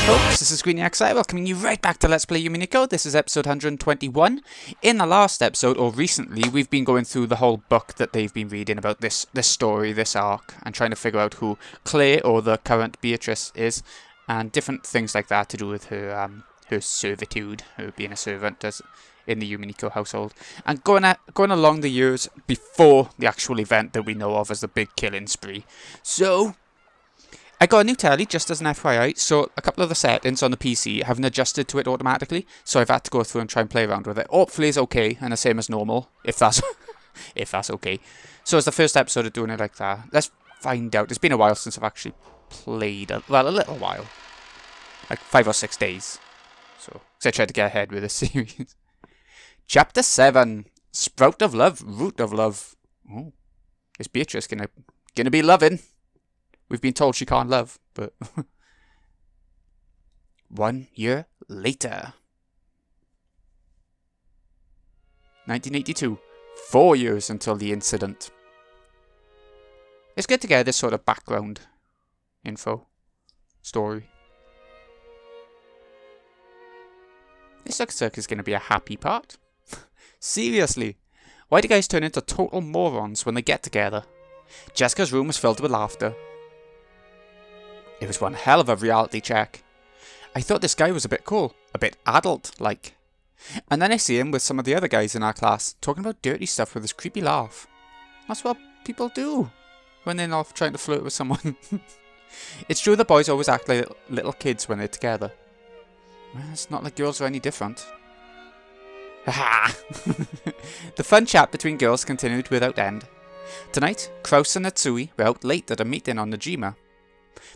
folks, this is GreenXI welcoming you right back to Let's Play Umineko. This is episode 121. In the last episode, or recently, we've been going through the whole book that they've been reading about this story, this arc, and trying to figure out who Claire, or the current Beatrice, is, and different things like that to do with her her servitude, her being a servant as in the Umineko household, and going along the years before the actual event that we know of as the big killing spree. So I got a new telly, just as an FYI, so a couple of the settings on the PC haven't adjusted to it automatically, so I've had to go through and try and play around with it. Hopefully it's okay, and the same as normal, if that's if that's okay. So it's the first episode of doing it like that. Let's find out. It's been a while since I've actually played, well, a little while. Like 5 or 6 days. So, because I tried to get ahead with this series. Chapter 7, Sprout of Love, Root of Love. Oh, is Beatrice gonna be loving? We've been told she can't love, but 1 year later. 1982. 4 years until the incident. It's good to get this sort of background info. Story. This looks like it's going to be a happy part. Seriously. Why do guys turn into total morons when they get together? Jessica's room was filled with laughter. It was one hell of a reality check. I thought this guy was a bit cool, a bit adult-like. And then I see him with some of the other guys in our class, talking about dirty stuff with his creepy laugh. That's what people do when they're not trying to flirt with someone. It's true that boys always act like little kids when they're together. Well, it's not like girls are any different. Ha! The fun chat between girls continued without end. Tonight, Kraus and Natsui were out late at a meeting on Najima.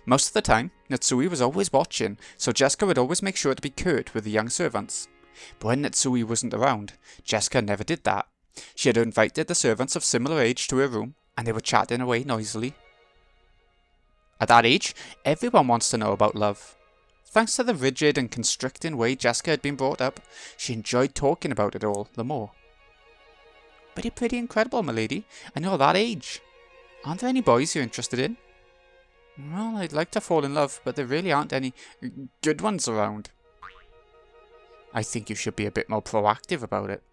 Most of the time, Natsui was always watching, so Jessica would always make sure to be curt with the young servants. But when Natsui wasn't around, Jessica never did that. She had invited the servants of similar age to her room, and they were chatting away noisily. At that age, everyone wants to know about love. Thanks to the rigid and constricting way Jessica had been brought up, she enjoyed talking about it all the more. But you're pretty incredible, milady, and you're that age. Aren't there any boys you're interested in? Well, I'd like to fall in love, but there really aren't any good ones around. I think you should be a bit more proactive about it.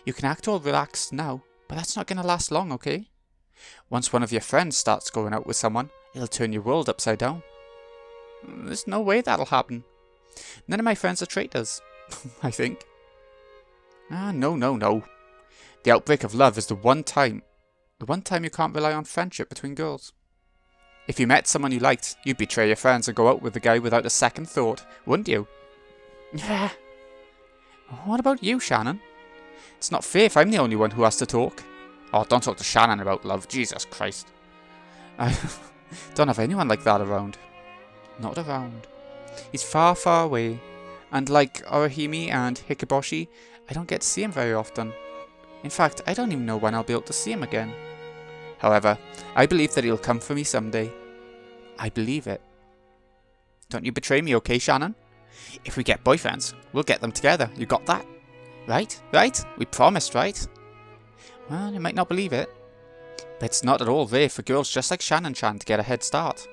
You can act all relaxed now, but that's not going to last long, okay? Once one of your friends starts going out with someone, it'll turn your world upside down. There's no way that'll happen. None of my friends are traitors, I think. No. The outbreak of love is the one time you can't rely on friendship between girls. If you met someone you liked, you'd betray your friends and go out with the guy without a second thought, wouldn't you? Yeah. What about you, Shannon? It's not fair if I'm the only one who has to talk. Oh, don't talk to Shannon about love, Jesus Christ. I don't have anyone like that around. Not around. He's far, far away. And like Orihime and Hikeboshi, I don't get to see him very often. In fact, I don't even know when I'll be able to see him again. However, I believe that he'll come for me someday. I believe it. Don't you betray me, okay, Shannon? If we get boyfriends, we'll get them together. You got that? Right? We promised, right? Well, you might not believe it, but it's not at all rare for girls just like Shannon-chan to get a head start.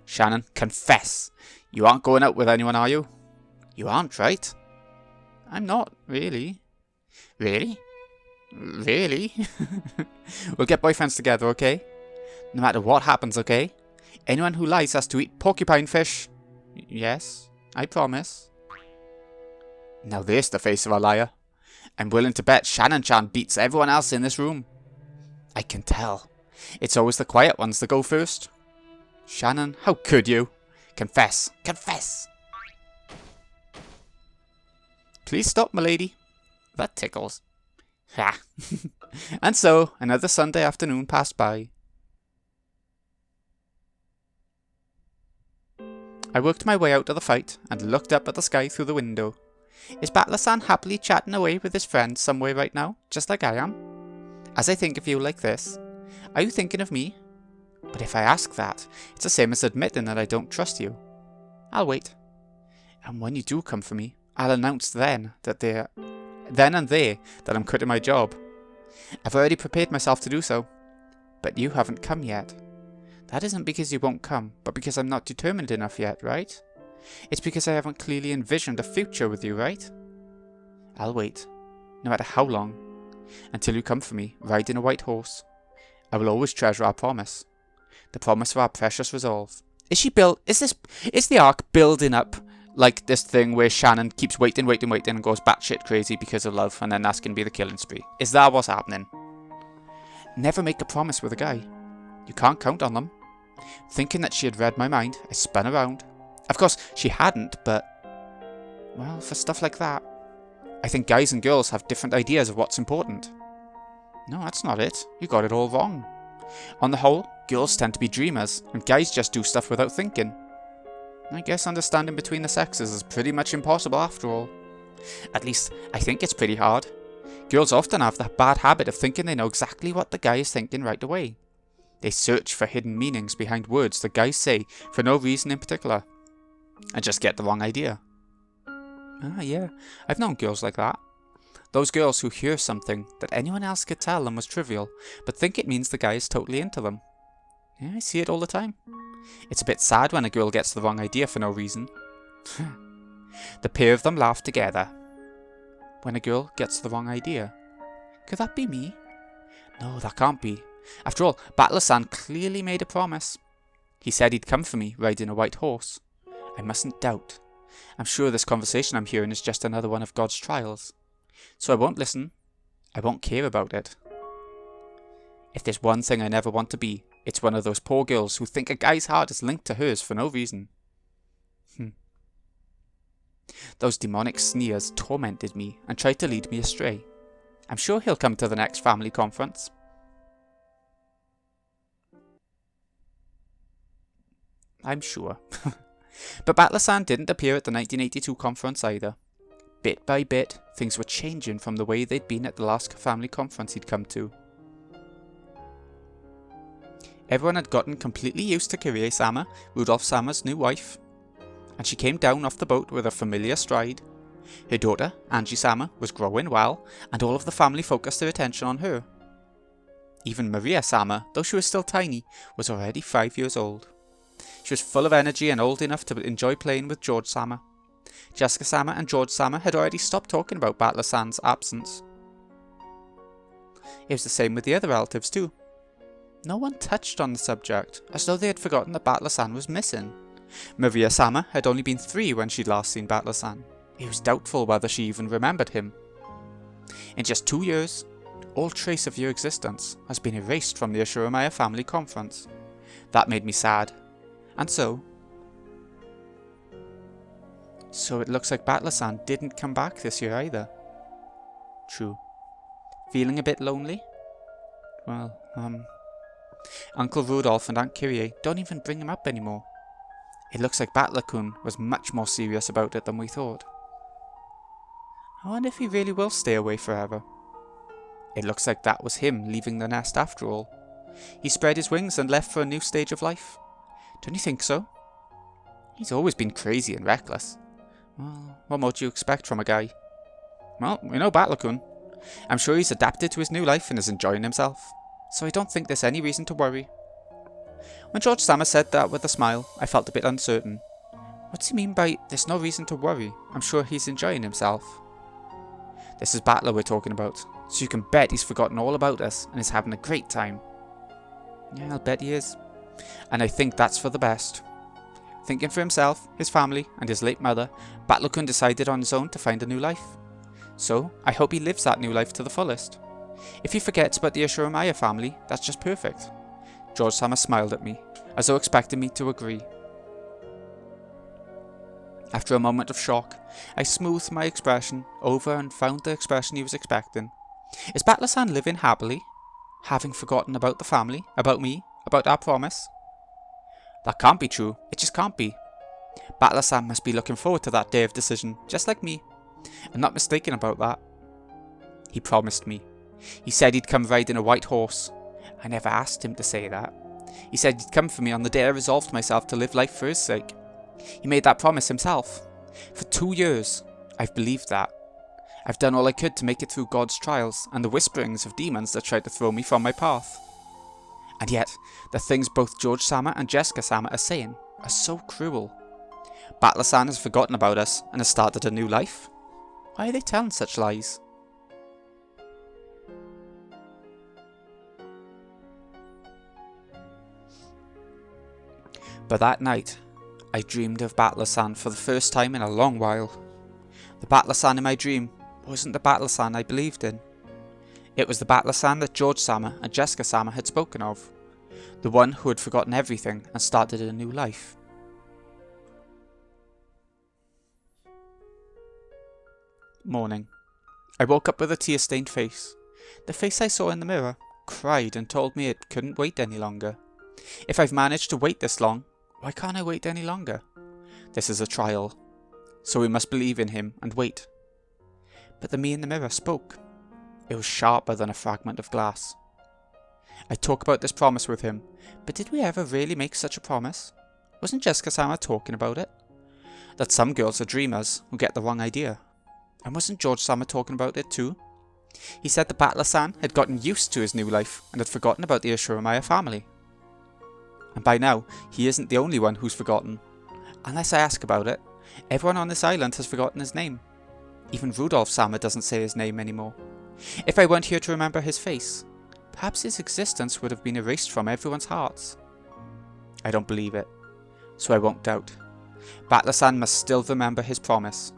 Shannon, confess. You aren't going out with anyone, are you? You aren't, right? I'm not, really. Really? Really? We'll get boyfriends together, okay? No matter what happens, okay? Anyone who lies has to eat porcupine fish. Yes, I promise. Now there's the face of a liar. I'm willing to bet Shannon-chan beats everyone else in this room. I can tell. It's always the quiet ones that go first. Shannon, how could you? Confess. Confess! Please stop, milady. That tickles. Ha! And so, another Sunday afternoon passed by. I worked my way out of the fight and looked up at the sky through the window. Is Battler-san happily chatting away with his friends somewhere right now, just like I am? As I think of you like this, are you thinking of me? But if I ask that, it's the same as admitting that I don't trust you. I'll wait. And when you do come for me, I'll announce then and there that I'm quitting my job. I've already prepared myself to do so, but you haven't come yet. That isn't because he won't come, but because I'm not determined enough yet, right? It's because I haven't clearly envisioned a future with you, right? I'll wait, no matter how long, until you come for me, riding a white horse. I will always treasure our promise. The promise of our precious resolve. Is the arc building up like this thing where Shannon keeps waiting and goes batshit crazy because of love, and then that's going to be the killing spree? Is that what's happening? Never make a promise with a guy. You can't count on them. Thinking that she had read my mind, I spun around. Of course, she hadn't, but... well, for stuff like that, I think guys and girls have different ideas of what's important. No, that's not it. You got it all wrong. On the whole, girls tend to be dreamers, and guys just do stuff without thinking. I guess understanding between the sexes is pretty much impossible after all. At least, I think it's pretty hard. Girls often have the bad habit of thinking they know exactly what the guy is thinking right away. They search for hidden meanings behind words the guys say for no reason in particular, and just get the wrong idea. Ah, yeah, I've known girls like that. Those girls who hear something that anyone else could tell them was trivial, but think it means the guy is totally into them. Yeah, I see it all the time. It's a bit sad when a girl gets the wrong idea for no reason. The pair of them laugh together. When a girl gets the wrong idea. Could that be me? No, that can't be. After all, Battler-san clearly made a promise. He said he'd come for me, riding a white horse. I mustn't doubt. I'm sure this conversation I'm hearing is just another one of God's trials. So I won't listen. I won't care about it. If there's one thing I never want to be, it's one of those poor girls who think a guy's heart is linked to hers for no reason. Those demonic sneers tormented me and tried to lead me astray. I'm sure he'll come to the next family conference. I'm sure. But Battler-san didn't appear at the 1982 conference either. Bit by bit, things were changing from the way they'd been at the last family conference he'd come to. Everyone had gotten completely used to Kirie-sama, Rudolph-sama's new wife, and she came down off the boat with a familiar stride. Her daughter, Angie-sama, was growing well, and all of the family focused their attention on her. Even Maria-sama, though she was still tiny, was already 5 years old. She was full of energy and old enough to enjoy playing with George-sama. Jessica-sama and George-sama had already stopped talking about Battler-san's absence. It was the same with the other relatives too. No one touched on the subject, as though they had forgotten that Battler-san was missing. Maria-sama had only been 3 when she'd last seen Battler-san. It was doubtful whether she even remembered him. In just 2 years, all trace of your existence has been erased from the Ashiramaya family conference. That made me sad. And so it looks like Battler-san didn't come back this year either. True. Feeling a bit lonely? Well, Uncle Rudolph and Aunt Kirie don't even bring him up anymore. It looks like Battler-kun was much more serious about it than we thought. I wonder if he really will stay away forever. It looks like that was him leaving the nest after all. He spread his wings and left for a new stage of life. Don't you think so? He's always been crazy and reckless. Well, what more do you expect from a guy? Well, we know Battler-kun. I'm sure he's adapted to his new life and is enjoying himself, so I don't think there's any reason to worry. When George-sama said that with a smile, I felt a bit uncertain. What's he mean by, there's no reason to worry? I'm sure he's enjoying himself. This is Battler we're talking about, so you can bet he's forgotten all about us and is having a great time. Yeah, I'll bet he is. And I think that's for the best. Thinking for himself, his family, and his late mother, Battler-kun decided on his own to find a new life. So, I hope he lives that new life to the fullest. If he forgets about the Ashiramaya family, that's just perfect. George-sama smiled at me, as though expecting me to agree. After a moment of shock, I smoothed my expression over and found the expression he was expecting. Is Battler-san living happily? Having forgotten about the family, about me, about our promise? That can't be true. It just can't be. Battler-san must be looking forward to that day of decision, just like me. I'm not mistaken about that. He promised me. He said he'd come riding a white horse. I never asked him to say that. He said he'd come for me on the day I resolved myself to live life for his sake. He made that promise himself. For 2 years, I've believed that. I've done all I could to make it through God's trials and the whisperings of demons that tried to throw me from my path. And yet, the things both George-sama and Jessica-sama are saying are so cruel. Battler-san has forgotten about us and has started a new life. Why are they telling such lies? But that night, I dreamed of Battler-san for the first time in a long while. The Battler-san in my dream wasn't the Battler-san I believed in. It was the Battler-san that George-sama and Jessica-sama had spoken of. The one who had forgotten everything and started a new life. Morning. I woke up with a tear-stained face. The face I saw in the mirror cried and told me it couldn't wait any longer. If I've managed to wait this long, why can't I wait any longer? This is a trial, so we must believe in him and wait. But the me in the mirror spoke. It was sharper than a fragment of glass. I talk about this promise with him, but did we ever really make such a promise? Wasn't Jessica-sama talking about it? That some girls are dreamers who get the wrong idea. And wasn't George-sama talking about it too? He said the Battler-san had gotten used to his new life and had forgotten about the Ashuramaia family. And by now, he isn't the only one who's forgotten. Unless I ask about it, everyone on this island has forgotten his name. Even Rudolph-sama doesn't say his name anymore. If I weren't here to remember his face, perhaps his existence would have been erased from everyone's hearts. I don't believe it, so I won't doubt. Battler-san must still remember his promise.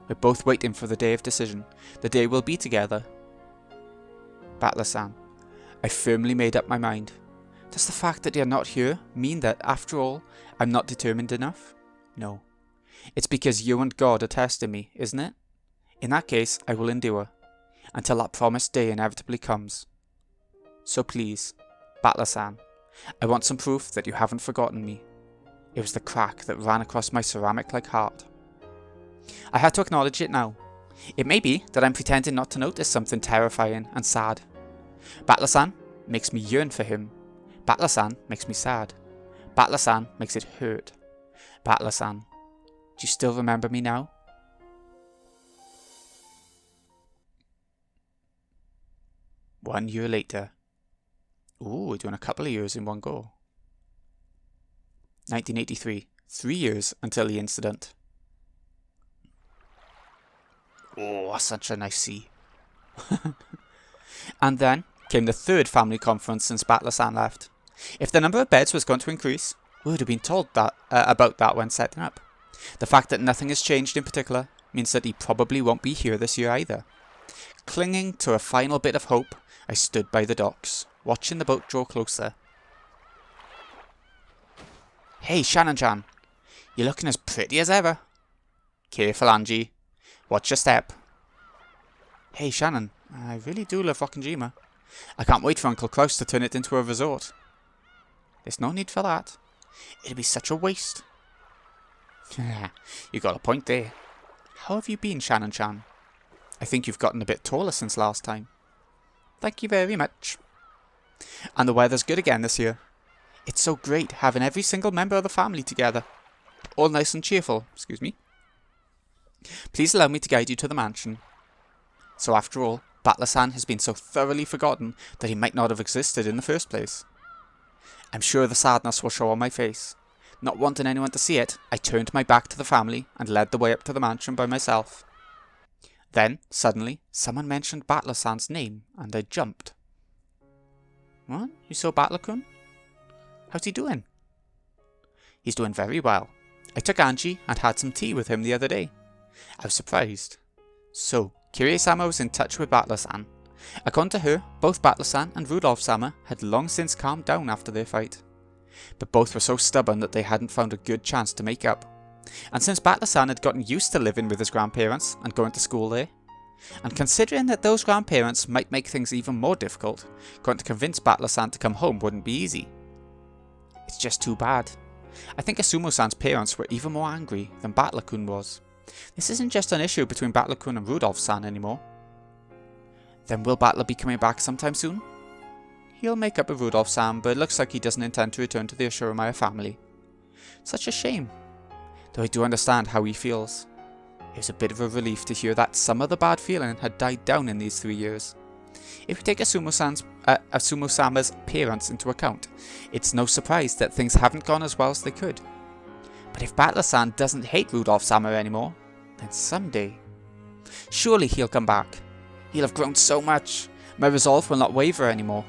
We're both waiting for the day of decision, the day we'll be together. Battler-san, I firmly made up my mind. Does the fact that you're not here mean that, after all, I'm not determined enough? No. It's because you and God are testing me, isn't it? In that case, I will endure, until that promised day inevitably comes. So please, Battler-san, I want some proof that you haven't forgotten me. It was the crack that ran across my ceramic-like heart. I had to acknowledge it now. It may be that I'm pretending not to notice something terrifying and sad. Battler-san makes me yearn for him. Battler-san makes me sad. Battler-san makes it hurt. Battler-san, do you still remember me now? One year later. Ooh, we're doing a couple of years in one go. 1983. 3 years until the incident. Oh, such a nice sea. And then came the third family conference since Battler-san left. If the number of beds was going to increase, we would have been told that about that when setting up. The fact that nothing has changed in particular means that he probably won't be here this year either. Clinging to a final bit of hope, I stood by the docks, watching the boat draw closer. Hey, Shannon-chan, you're looking as pretty as ever. Careful, Angie. Watch your step. Hey, Shannon, I really do love Rokkenjima. I can't wait for Uncle Klaus to turn it into a resort. There's no need for that. It'd be such a waste. You got a point there. How have you been, Shannon-chan? I think you've gotten a bit taller since last time. Thank you very much. And the weather's good again this year. It's so great having every single member of the family together. All nice and cheerful, excuse me. Please allow me to guide you to the mansion. So after all, Battler-san has been so thoroughly forgotten that he might not have existed in the first place. I'm sure the sadness will show on my face. Not wanting anyone to see it, I turned my back to the family and led the way up to the mansion by myself. Then, suddenly, someone mentioned Battler-san's name, and I jumped. What? You saw Battler-kun? How's he doing? He's doing very well. I took Angie and had some tea with him the other day. I was surprised. So, Kirie-sama was in touch with Battler-san. According to her, both Battler-san and Rudolph-sama had long since calmed down after their fight. But both were so stubborn that they hadn't found a good chance to make up. And since Battler-san had gotten used to living with his grandparents and going to school there, and considering that those grandparents might make things even more difficult, going to convince Battler-san to come home wouldn't be easy. It's just too bad. I think Asumo-san's parents were even more angry than Battler-kun was. This isn't just an issue between Battler-kun and Rudolph-san anymore. Then will Battler be coming back sometime soon? He'll make up with Rudolph-san, but it looks like he doesn't intend to return to the Ashuramaia family. Such a shame. Though I do understand how he feels. It was a bit of a relief to hear that some of the bad feeling had died down in these 3 years. If we take Asumo-sama's appearance into account, it's no surprise that things haven't gone as well as they could. But if Battler-san doesn't hate Rudolph-sama anymore, then someday, surely he'll come back. He'll have grown so much. My resolve will not waver anymore.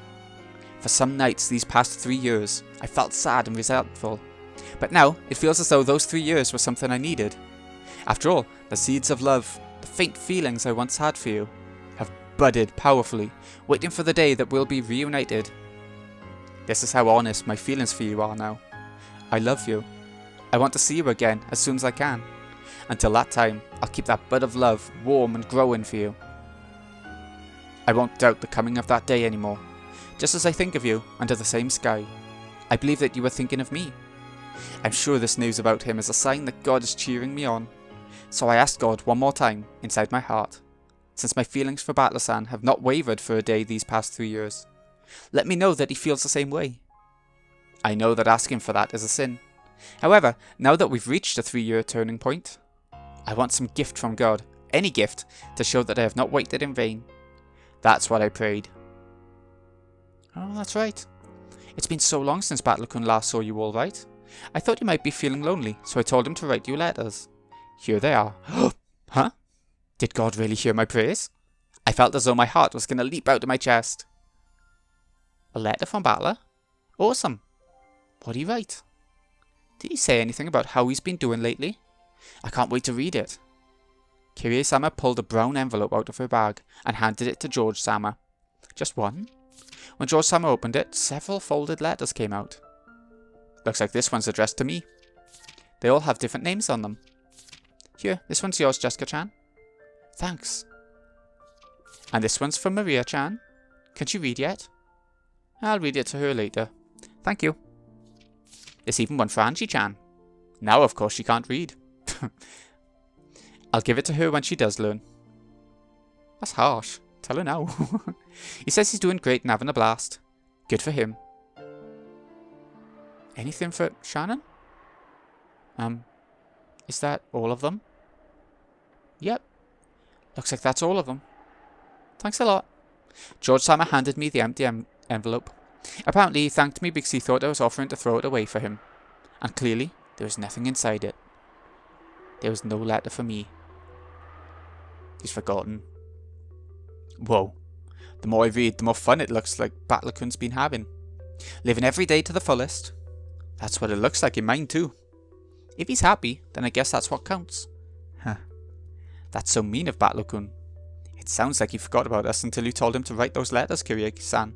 For some nights these past 3 years, I felt sad and resentful. But now, it feels as though those 3 years were something I needed. After all, the seeds of love, the faint feelings I once had for you, have budded powerfully, waiting for the day that we'll be reunited. This is how honest my feelings for you are now. I love you. I want to see you again as soon as I can. Until that time, I'll keep that bud of love warm and growing for you. I won't doubt the coming of that day anymore. Just as I think of you under the same sky, I believe that you are thinking of me. I'm sure this news about him is a sign that God is cheering me on. So I asked God one more time inside my heart, since my feelings for Battler-san have not wavered for a day these past 3 years. Let me know that he feels the same way. I know that asking for that is a sin. However, now that we've reached a 3-year turning point, I want some gift from God, any gift, to show that I have not waited in vain. That's what I prayed. Oh, that's right. It's been so long since Battler-kun last saw you all right. I thought you might be feeling lonely, so I told him to write you letters. Here they are. Huh? Did God really hear my prayers? I felt as though my heart was going to leap out of my chest. A letter from Battler? Awesome. What did he write? Did he say anything about how he's been doing lately? I can't wait to read it. Kirie-sama pulled a brown envelope out of her bag and handed it to George-sama. Just one? When George-sama opened it, several folded letters came out. Looks like this one's addressed to me. They all have different names on them. Here, this one's yours, Jessica-chan. Thanks. And this one's for Maria-chan. Can she read yet? I'll read it to her later. Thank you. There's even one for Angie-chan. Now, of course, she can't read. I'll give it to her when she does learn. That's harsh. Tell her now. He says he's doing great and having a blast. Good for him. Anything for Shannon? Is that all of them? Yep. Looks like that's all of them. Thanks a lot. George-sama handed me the empty envelope. Apparently he thanked me because he thought I was offering to throw it away for him. And clearly, there was nothing inside it. There was no letter for me. He's forgotten. Whoa. The more I read, the more fun it looks like Battler-kun's been having. Living every day to the fullest. That's what it looks like in mine too. If he's happy, then I guess that's what counts. Huh. That's so mean of Battler-kun. It sounds like he forgot about us until you told him to write those letters, Kirie-san.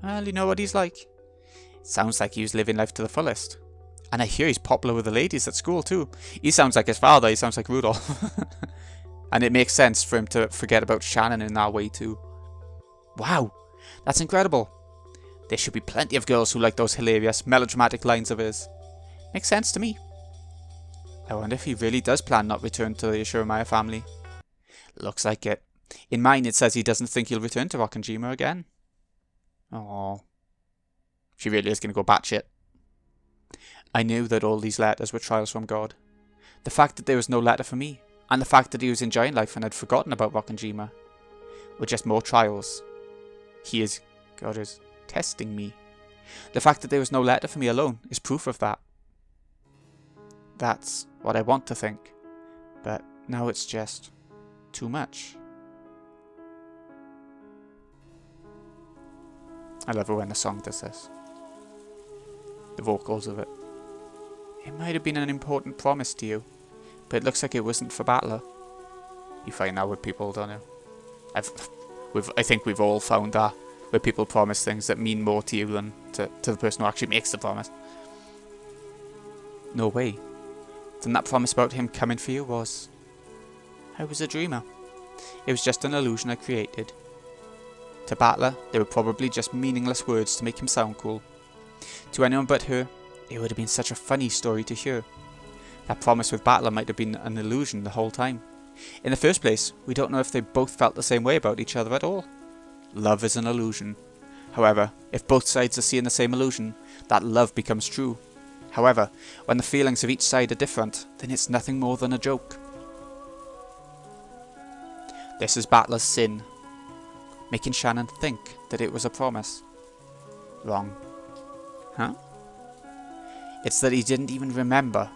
Well, you know what he's like. It sounds like he was living life to the fullest. And I hear he's popular with the ladies at school too. He sounds like his father, he sounds like Rudolph. And it makes sense for him to forget about Shannon in that way too. Wow, that's incredible. There should be plenty of girls who like those hilarious, melodramatic lines of his. Makes sense to me. I wonder if he really does plan not return to the Ishiromaya family. Looks like it. In mine it says he doesn't think he'll return to Rokkenjima again. Aww. She really is going to go batshit. I knew that all these letters were trials from God. The fact that there was no letter for me, and the fact that he was enjoying life and had forgotten about Rokkenjima, were just more trials. God is testing me. The fact that there was no letter for me alone is proof of that. That's what I want to think, but now it's just too much. I love it when a song does this. The vocals of it. It might have been an important promise to you, but it looks like it wasn't for Battler. You find that with people, don't you? I think we've all found that, where people promise things that mean more to you than to the person who actually makes the promise. No way. Then that promise about him coming for you was... I was a dreamer. It was just an illusion I created. To Battler, they were probably just meaningless words to make him sound cool. To anyone but her, it would have been such a funny story to hear. That promise with Battler might have been an illusion the whole time. In the first place, we don't know if they both felt the same way about each other at all. Love is an illusion. However, if both sides are seeing the same illusion, that love becomes true. However, when the feelings of each side are different, then it's nothing more than a joke. This is Battler's sin. making Shannon think that it was a promise. Wrong. Huh? It's that he didn't even remember.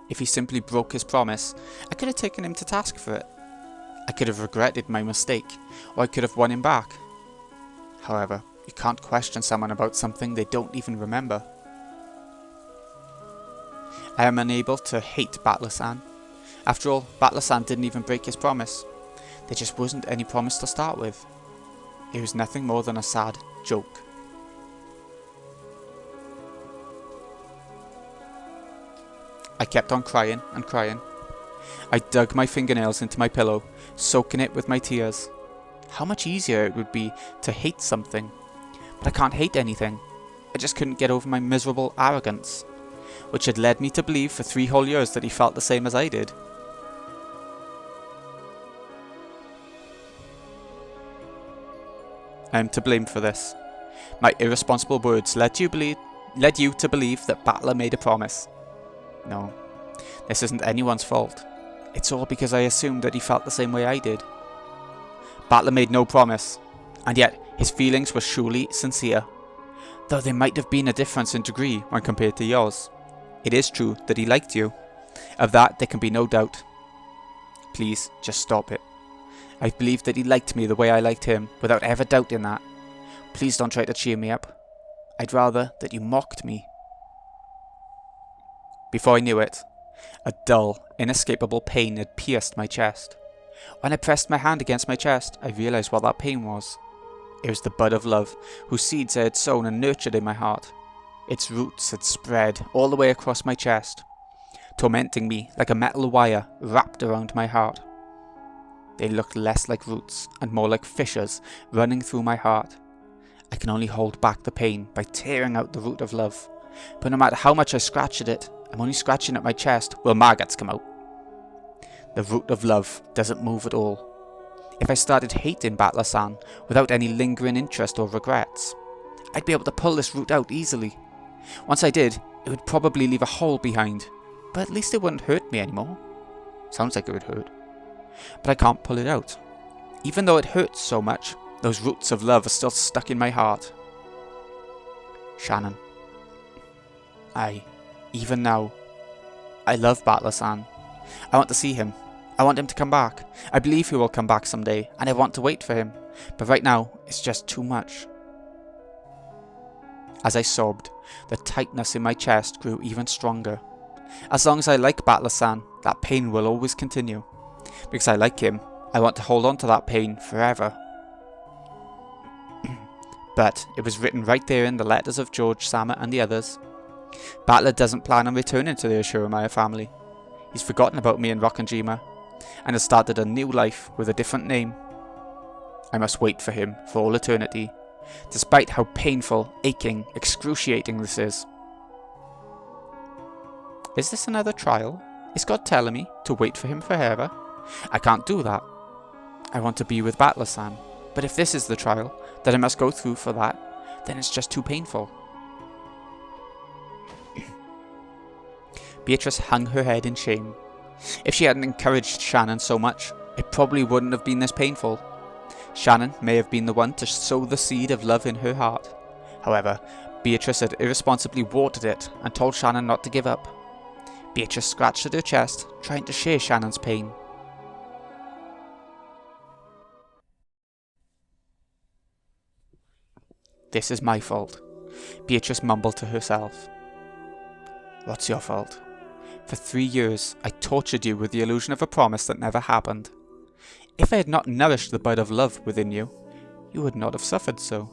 If he simply broke his promise, I could have taken him to task for it. I could have regretted my mistake, or I could have won him back. However, you can't question someone about something they don't even remember. I am unable to hate Battler-san. After all, Battler-san didn't even break his promise. There just wasn't any promise to start with. It was nothing more than a sad joke. I kept on crying and crying. I dug my fingernails into my pillow, soaking it with my tears. How much easier it would be to hate something. But I can't hate anything. I just couldn't get over my miserable arrogance, which had led me to believe for 3 whole years that he felt the same as I did. I am to blame for this. My irresponsible words led you to believe that Battler made a promise. No, this isn't anyone's fault. It's all because I assumed that he felt the same way I did. Battler made no promise, and yet his feelings were surely sincere. Though there might have been a difference in degree when compared to yours. It is true that he liked you. Of that there can be no doubt. Please, just stop it. I believed that he liked me the way I liked him, without ever doubting that. Please don't try to cheer me up. I'd rather that you mocked me. Before I knew it, a dull, inescapable pain had pierced my chest. When I pressed my hand against my chest, I realised what that pain was. It was the bud of love, whose seeds I had sown and nurtured in my heart. Its roots had spread all the way across my chest, tormenting me like a metal wire wrapped around my heart. They looked less like roots and more like fissures running through my heart. I can only hold back the pain by tearing out the root of love, but no matter how much I scratch at it, I'm only scratching at my chest will maggots come out. The root of love doesn't move at all. If I started hating Battler-san without any lingering interest or regrets, I'd be able to pull this root out easily. Once I did, it would probably leave a hole behind, but at least it wouldn't hurt me anymore. Sounds like it would hurt. But I can't pull it out. Even though it hurts so much, those roots of love are still stuck in my heart. Shannon. Even now, I love Battler-san. I want to see him. I want him to come back. I believe he will come back someday, and I want to wait for him. But right now, it's just too much. As I sobbed, the tightness in my chest grew even stronger. As long as I like Battler-san, that pain will always continue. Because I like him, I want to hold on to that pain forever. But it was written right there in the letters of George, Sama and the others. Battler doesn't plan on returning to the Ashuramaia family. He's forgotten about me and Rokkanjima, and has started a new life with a different name. I must wait for him for all eternity, despite how painful, aching, excruciating this is. Is this another trial? Is God telling me to wait for him forever? I can't do that. I want to be with Battler-san, but if this is the trial that I must go through for that, then it's just too painful. Beatrice hung her head in shame. If she hadn't encouraged Shannon so much, it probably wouldn't have been this painful. Shannon may have been the one to sow the seed of love in her heart. However, Beatrice had irresponsibly watered it and told Shannon not to give up. Beatrice scratched at her chest, trying to share Shannon's pain. This is my fault, Beatrice mumbled to herself. What's your fault? For 3 years, I tortured you with the illusion of a promise that never happened. If I had not nourished the bud of love within you, you would not have suffered so.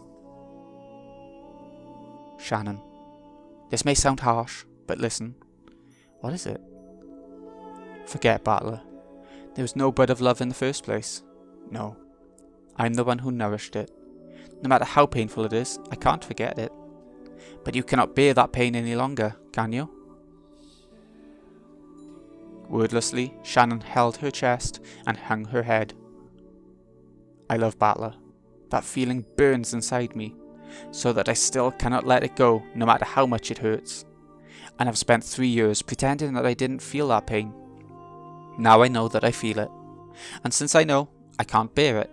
Shannon. This may sound harsh, but listen. What is it? Forget Battler. There was no bud of love in the first place. No. I'm the one who nourished it. No matter how painful it is, I can't forget it. But you cannot bear that pain any longer, can you? Wordlessly, Shannon held her chest and hung her head. I love Battler. That feeling burns inside me, so that I still cannot let it go, no matter how much it hurts. And I've spent 3 years pretending that I didn't feel that pain. Now I know that I feel it. And since I know, I can't bear it.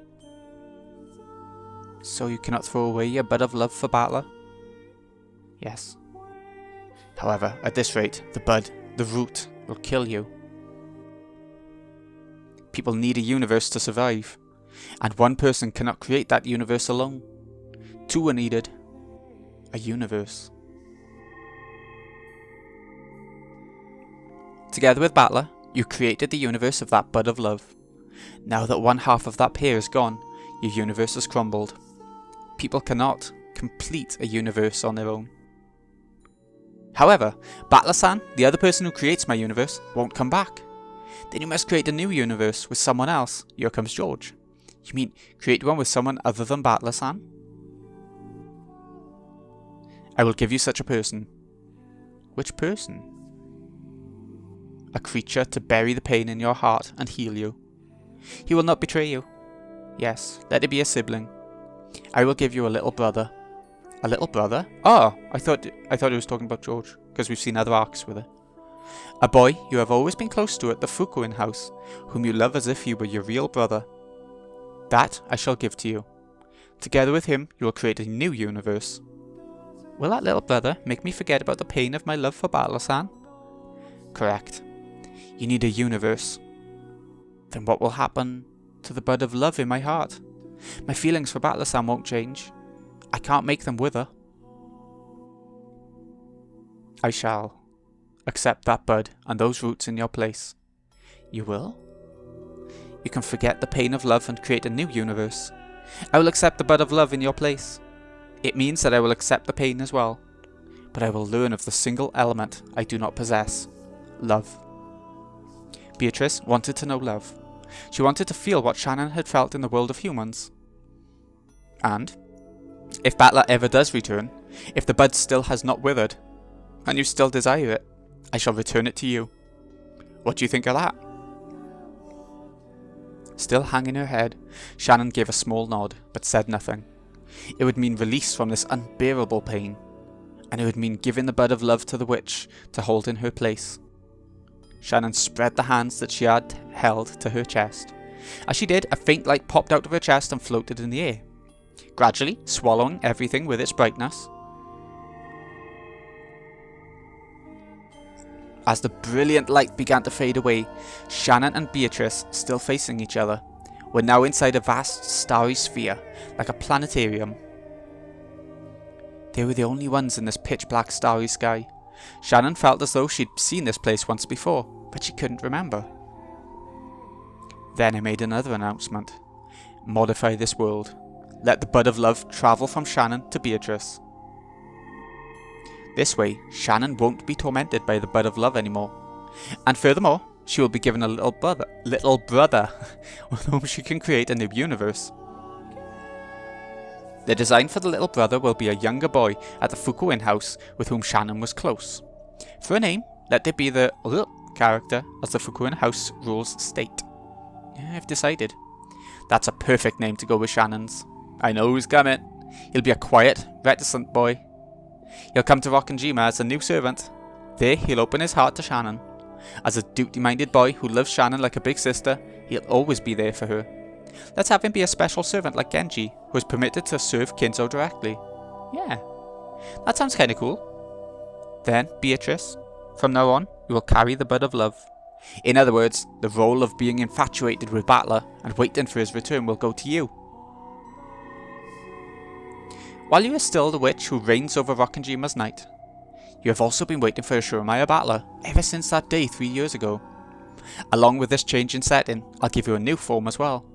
So you cannot throw away your bud of love for Battler? Yes. However, at this rate, the bud, the root, will kill you. People need a universe to survive, and one person cannot create that universe alone. Two are needed. A universe. Together with Battler, you created the universe of that bud of love. Now that one half of that pear is gone, your universe has crumbled. People cannot complete a universe on their own. However, Battler-san, the other person who creates my universe, won't come back. Then you must create a new universe with someone else. Here comes George. You mean create one with someone other than Battler-san? I will give you such a person. Which person? A creature to bury the pain in your heart and heal you. He will not betray you. Yes, let it be a sibling. I will give you a little brother. A little brother? Oh, I thought it was talking about George, because we've seen other arcs with it. A boy you have always been close to at the Fukuin house, whom you love as if he were your real brother. That I shall give to you. Together with him, you will create a new universe. Will that little brother make me forget about the pain of my love for Battler-san? Correct. You need a universe. Then what will happen to the bud of love in my heart? My feelings for Battler-san won't change. I can't make them wither. I shall accept that bud and those roots in your place. You will? You can forget the pain of love and create a new universe. I will accept the bud of love in your place. It means that I will accept the pain as well. But I will learn of the single element I do not possess. Love. Beatrice wanted to know love. She wanted to feel what Shannon had felt in the world of humans. And if Battler ever does return, if the bud still has not withered, and you still desire it, I shall return it to you. What do you think of that? Still hanging her head, Shannon gave a small nod, but said nothing. It would mean release from this unbearable pain, and it would mean giving the bud of love to the witch to hold in her place. Shannon spread the hands that she had held to her chest. As she did, a faint light popped out of her chest and floated in the air, gradually swallowing everything with its brightness. As the brilliant light began to fade away, Shannon and Beatrice, still facing each other, were now inside a vast starry sphere, like a planetarium. They were the only ones in this pitch-black starry sky. Shannon felt as though she'd seen this place once before, but she couldn't remember. Then I made another announcement. Modify this world. Let the bud of love travel from Shannon to Beatrice. This way, Shannon won't be tormented by the bud of love anymore. And furthermore, she will be given a little brother with whom she can create a new universe. The design for the little brother will be a younger boy at the Fukuin house with whom Shannon was close. For a name, let it be the character as the Fukuin house rules state. Yeah, I've decided. That's a perfect name to go with Shannon's. I know who's coming. He'll be a quiet, reticent boy. He'll come to Rokkenjima as a new servant. There he'll open his heart to Shannon. As a duty-minded boy who loves Shannon like a big sister, he'll always be there for her. Let's have him be a special servant like Genji, who is permitted to serve Kinzo directly. Yeah, that sounds kinda cool. Then, Beatrice, from now on, you will carry the bud of love. In other words, the role of being infatuated with Battler and waiting for his return will go to you. While you are still the witch who reigns over Rokkenjima's night, you have also been waiting for Shurumaya Battler ever since that day 3 years ago. Along with this change in setting, I'll give you a new form as well.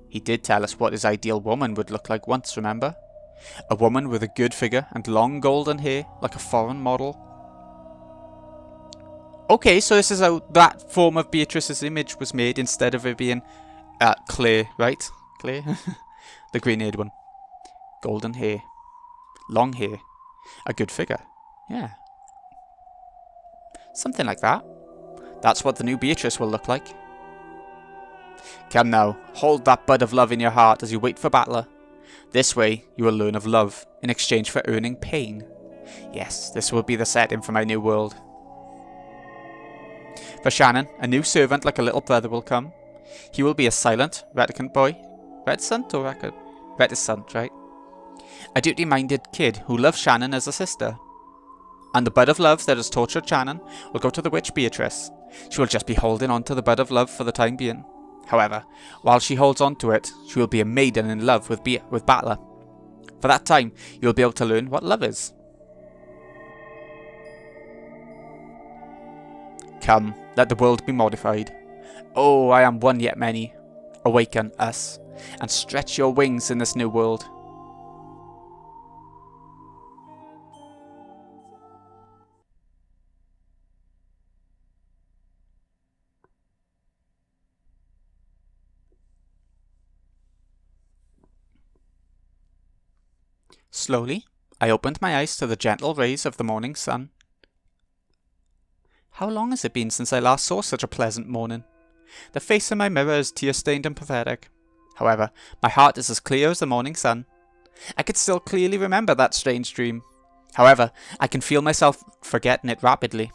He did tell us what his ideal woman would look like once, remember? A woman with a good figure and long golden hair like a foreign model. Okay, so this is how that form of Beatrice's image was made instead of it being Claire, right? Claire? The green-haired one. Golden hair. Long hair. A good figure. Yeah. Something like that. That's what the new Beatrice will look like. Come now, hold that bud of love in your heart as you wait for Battler. This way, you will learn of love in exchange for earning pain. Yes, this will be the setting for my new world. For Shannon, a new servant like a little brother will come. He will be a silent, reticent boy. Reticent or reticent, right? A duty-minded kid who loves Shannon as a sister. And the bud of love that has tortured Shannon will go to the witch Beatrice. She will just be holding on to the bud of love for the time being. However, while she holds on to it, she will be a maiden in love with Battler. For that time, you will be able to learn what love is. Come, let the world be modified. Oh, I am one yet many. Awaken us, and stretch your wings in this new world. Slowly, I opened my eyes to the gentle rays of the morning sun. How long has it been since I last saw such a pleasant morning? The face in my mirror is tear-stained and pathetic. However, my heart is as clear as the morning sun. I could still clearly remember that strange dream. However, I can feel myself forgetting it rapidly.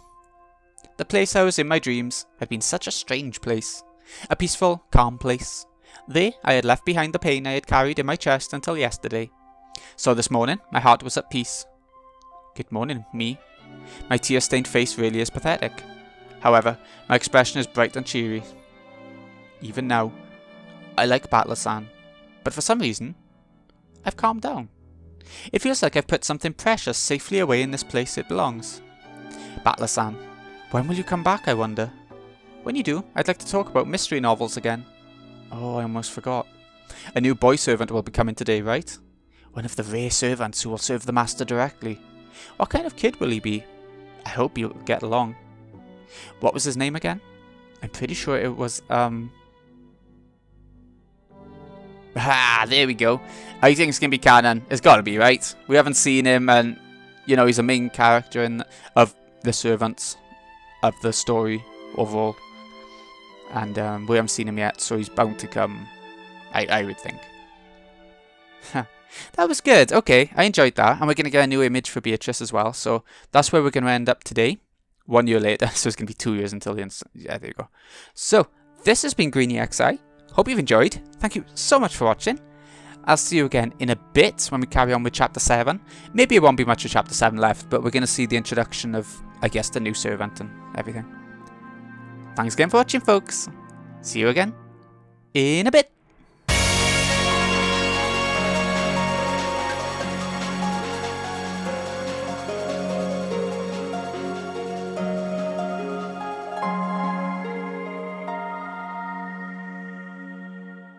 The place I was in my dreams had been such a strange place. A peaceful, calm place. There, I had left behind the pain I had carried in my chest until yesterday. So this morning, my heart was at peace. Good morning, me. My tear-stained face really is pathetic. However, my expression is bright and cheery. Even now, I like Battler-san, but for some reason, I've calmed down. It feels like I've put something precious safely away in this place it belongs. Battler-san, when will you come back, I wonder? When you do, I'd like to talk about mystery novels again. Oh, I almost forgot. A new boy servant will be coming today, right? One of the rare servants who will serve the master directly. What kind of kid will he be? I hope you'll get along. What was his name again? I'm pretty sure it was, there we go. I think it's going to be canon. It's got to be, right? We haven't seen him, and, you know, he's a main character of the servants of the story overall. And we haven't seen him yet, so he's bound to come, I would think. That was good. Okay, I enjoyed that. And we're going to get a new image for Beatrice as well. So that's where we're going to end up today. 1 year later. So it's going to be 2 years until the end. Yeah, there you go. So this has been Greenie XI. Hope you've enjoyed. Thank you so much for watching. I'll see you again in a bit when we carry on with Chapter 7. Maybe it won't be much of Chapter 7 left, but we're going to see the introduction of, I guess, the new servant and everything. Thanks again for watching, folks. See you again in a bit.